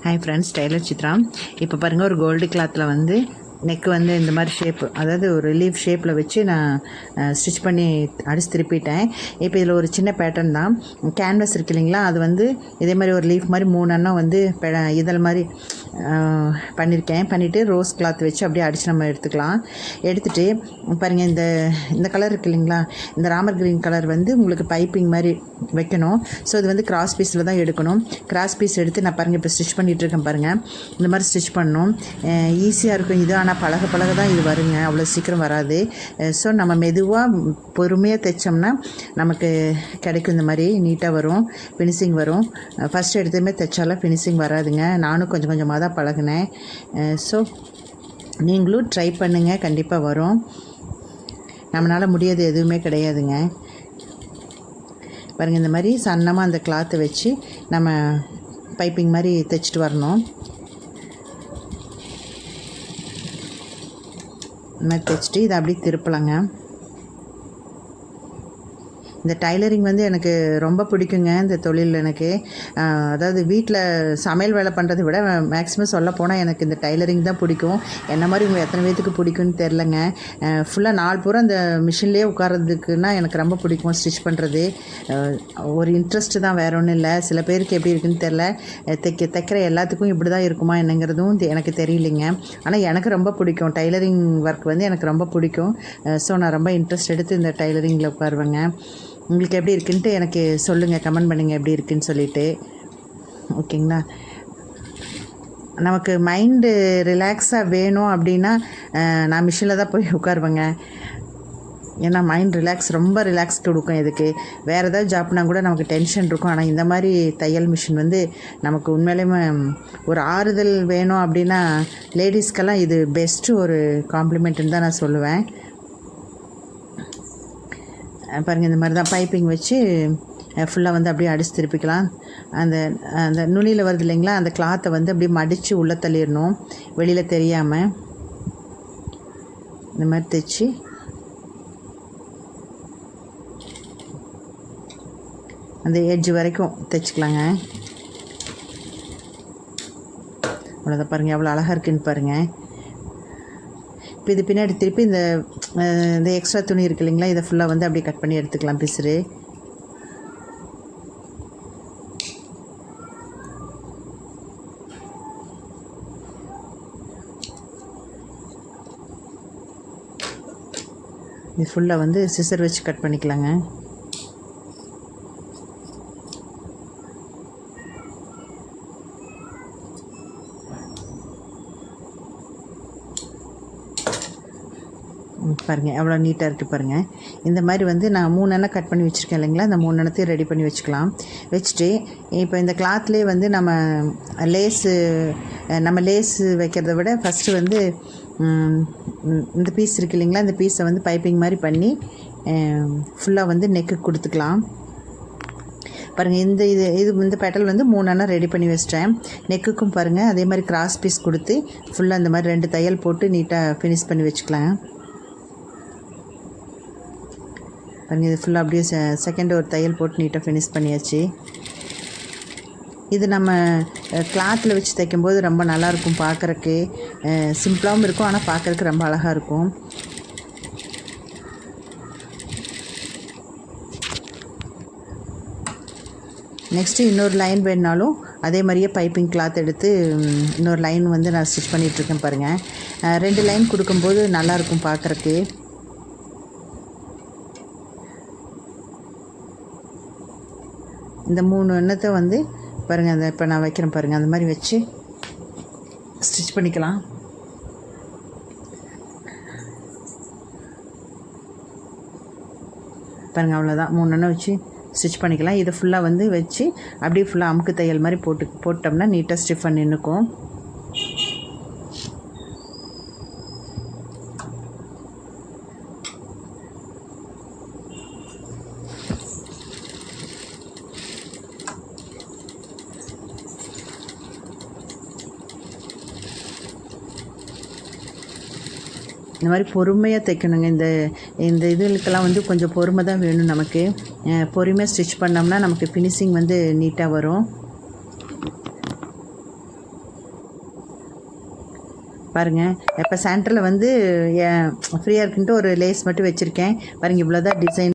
Hi friends, Taylor Chitra. இப்போ பாருங்கள், ஒரு கோல்டு கிளாத்தில் வந்து நெக்கு வந்து இந்த மாதிரி ஷேப்பு, அதாவது ஒரு லீஃப் ஷேப்பில் வச்சு நான் ஸ்டிச் பண்ணி அடிச்சு திருப்பிட்டேன். இப்போ இதில் ஒரு சின்ன பேட்டர்ன் தான். கேன்வஸ் இருக்கு இல்லைங்களா, அது வந்து இதே மாதிரி ஒரு லீஃப் மாதிரி 3 அண்ணம் வந்து இதழ் மாதிரி பண்ணிவிட்டு ரோஸ் கிளாத் வச்சு அப்படியே அடித்து நம்ம எடுத்துக்கலாம். எடுத்துகிட்டு பாருங்கள், இந்த கலர் இருக்குது இல்லைங்களா, இந்த ராமர் க்ரீன் கலர் வந்து உங்களுக்கு பைப்பிங் மாதிரி வைக்கணும். ஸோ இது வந்து கிராஸ் பீஸில் தான் எடுக்கணும். கிராஸ் பீஸ் எடுத்து நான் பாருங்கள் இப்போ ஸ்டிச் பண்ணிகிட்ருக்கேன் பாருங்கள். இந்த மாதிரி ஸ்டிச் பண்ணணும். ஈஸியாக இருக்கும் இது, ஆனால் பழக தான் இது வருங்க, அவ்வளோ சீக்கிரம் வராது. ஸோ நம்ம மெதுவாக பொறுமையாக தைச்சோம்னா நமக்கு கிடைக்கும். இந்த மாதிரி நீட்டாக வரும், ஃபினிஷிங் வரும். ஃபஸ்ட்டு எடுத்துமே தைச்சாலும் ஃபினிஷிங் வராதுங்க. நானும் கொஞ்சம் கொஞ்சமாக தான் பழகினேன். ஸோ நீங்களும் ட்ரை பண்ணுங்கள், கண்டிப்பாக வரும். நம்மளால் முடியாது எதுவுமே கிடையாதுங்க. பாருங்கள், இந்த மாதிரி சன்னமாக அந்த கிளாத்தை வச்சு நம்ம பைப்பிங் மாதிரி தைச்சிட்டு வரணும். இந்த மாதிரி தைச்சிட்டு இதை அப்படியே திருப்பலாங்க. இந்த டைலரிங் வந்து எனக்கு ரொம்ப பிடிக்குங்க. இந்த தொழில் எனக்கு, அதாவது வீட்டில் சமையல் வேலை பண்ணுறதை விட மேக்ஸிமம் சொல்ல போனால் எனக்கு இந்த டைலரிங் தான் பிடிக்கும். என்ன மாதிரி உங்கள் எத்தனை பேத்துக்கு பிடிக்கும்னு தெரிலங்க. ஃபுல்லாக நாள் பூரா அந்த மிஷின்லேயே உட்காரதுக்குன்னா எனக்கு ரொம்ப பிடிக்கும். ஸ்டிச் பண்ணுறது ஒரு இன்ட்ரெஸ்ட்டு தான், வேறு ஒன்றும் இல்லை. சில பேருக்கு எப்படி இருக்குன்னு தெரில, தைக்கிற எல்லாத்துக்கும் இப்படி தான் இருக்குமா என்னங்கிறதும் எனக்கு தெரியலைங்க. ஆனால் எனக்கு ரொம்ப பிடிக்கும் டைலரிங் ஒர்க் வந்து, எனக்கு ரொம்ப பிடிக்கும். ஸோ நான் ரொம்ப இன்ட்ரெஸ்ட் எடுத்து இந்த டைலரிங்கில் உட்காருவேங்க. உங்களுக்கு எப்படி இருக்குன்ட்டு எனக்கு சொல்லுங்கள், கமெண்ட் பண்ணுங்கள் எப்படி இருக்குன்னு சொல்லிவிட்டு. ஓகேங்களா, நமக்கு மைண்டு ரிலாக்ஸாக வேணும் அப்படின்னா நான் மிஷினில் தான் போய் உட்காருவேங்க. ஏன்னா மைண்ட் ரொம்ப ரிலாக்ஸ் கொடுக்கும். இதுக்கு வேறு ஏதாவது ஜாப்னா கூட நமக்கு டென்ஷன் இருக்கும். ஆனால் இந்த மாதிரி தையல் மிஷின் வந்து நமக்கு உண்மையிலேயுமே ஒரு ஆறுதல் வேணும் அப்படின்னா லேடிஸ்க்கெல்லாம் இது பெஸ்ட்டு ஒரு காம்ப்ளிமெண்ட்டுன்னு தான் நான் சொல்லுவேன். பாருங்கள், இந்த மாதிரி தான் பைப்பிங் வச்சு ஃபுல்லாக வந்து அப்படியே அடித்து திருப்பிக்கலாம். அந்த நுனியில் வருது இல்லைங்களா, அந்த கிளாத்தை வந்து அப்படியே மடித்து உள்ளே தள்ளிடணும், வெளியில் தெரியாமல். இந்த மாதிரி தைச்சி அந்த எட்ஜ் வரைக்கும் தைச்சிக்கலாங்க. அவ்வளோதான். பாருங்கள் எவ்வளோ அழகாக இருக்குதுன்னு பாருங்கள். இப்போ இது பின்னாடி திருப்பி இந்த எக்ஸ்ட்ரா துணி இருக்குது இல்லைங்களா, இதை ஃபுல்லாக வந்து அப்படியே கட் பண்ணி எடுத்துக்கலாம் பிசுறு. இது ஃபுல்லாக வந்து சிசர் வச்சு கட் பண்ணிக்கலாங்க. பாருங்கள் எவ்வளோ நீட்டாக இருக்குது பாருங்கள். இந்த மாதிரி வந்து நான் 3 எண்ணெய் கட் பண்ணி வச்சுருக்கேன் இல்லைங்களா, அந்த 3 எண்ணத்தையும் ரெடி பண்ணி வச்சுக்கலாம். வச்சுட்டு இப்போ இந்த கிளாத்லேயே வந்து நம்ம லேஸு வைக்கிறத விட ஃபஸ்ட்டு வந்து இந்த பீஸ் இருக்குது இல்லைங்களா, இந்த பீஸை வந்து பைப்பிங் மாதிரி பண்ணி ஃபுல்லாக வந்து நெக்கு கொடுத்துக்கலாம். பாருங்கள், இந்த பெட்டல் வந்து 3 எண்ணெய் ரெடி பண்ணி வச்சிட்டேன். நெக்குக்கும் பாருங்கள் அதே மாதிரி கிராஸ் பீஸ் கொடுத்து ஃபுல்லாக இந்த மாதிரி 2 தையல் போட்டு நீட்டாக ஃபினிஷ் பண்ணி வச்சுக்கலாம். பாருங்கள், இது ஃபுல்லாக அப்படியே செகண்ட் ஒரு தையல் போட்டு நீட்டாக ஃபினிஷ் பண்ணியாச்சு. இது நம்ம கிளாத்தில் வச்சு தைக்கும்போது ரொம்ப நல்லாயிருக்கும் பார்க்குறக்கு. சிம்பிளாகவும் இருக்கும், ஆனால் பார்க்குறக்கு ரொம்ப அழகாக இருக்கும். நெக்ஸ்ட்டு இன்னொரு லைன் வேணுனாலும் அதே மாதிரியே பைப்பிங் கிளாத் எடுத்து இன்னொரு லைன் வந்து நான் ஸ்டிச் பண்ணிகிட்ருக்கேன் பாருங்கள். 2 லைன் கொடுக்கும்போது நல்லாயிருக்கும் பார்க்குறக்கு. இந்த 3 எண்ணத்தை வந்து பாருங்கள், அந்த இப்போ நான் வைக்கிறேன் பாருங்கள், அந்த மாதிரி வச்சு ஸ்டிச் பண்ணிக்கலாம். பாருங்கள் அவ்வளோதான், 3 எண்ணெய் வச்சு ஸ்டிச் பண்ணிக்கலாம். இதை ஃபுல்லாக வந்து வச்சு அப்படியே ஃபுல்லாக அமுக்கு தையல் மாதிரி போட்டோம்னா நீட்டாக ஸ்டிஃப் பண்ணி நிற்கும். இந்த மாதிரி பொறுமையாக தைக்கணுங்க. இந்த இதுகளுக்கெல்லாம் வந்து கொஞ்சம் பொறுமை தான் வேணும் நமக்கு. பொறுமையாக ஸ்டிச் பண்ணோம்னா நமக்கு ஃபினிஷிங் வந்து நீட்டாக வரும். பாருங்கள். இப்போ சென்டரில் வந்து ஃப்ரீயாக இருக்குன்ட்டு ஒரு லேஸ் மட்டும் வச்சுருக்கேன் பாருங்கள். இவ்வளோ தான் டிசைன்.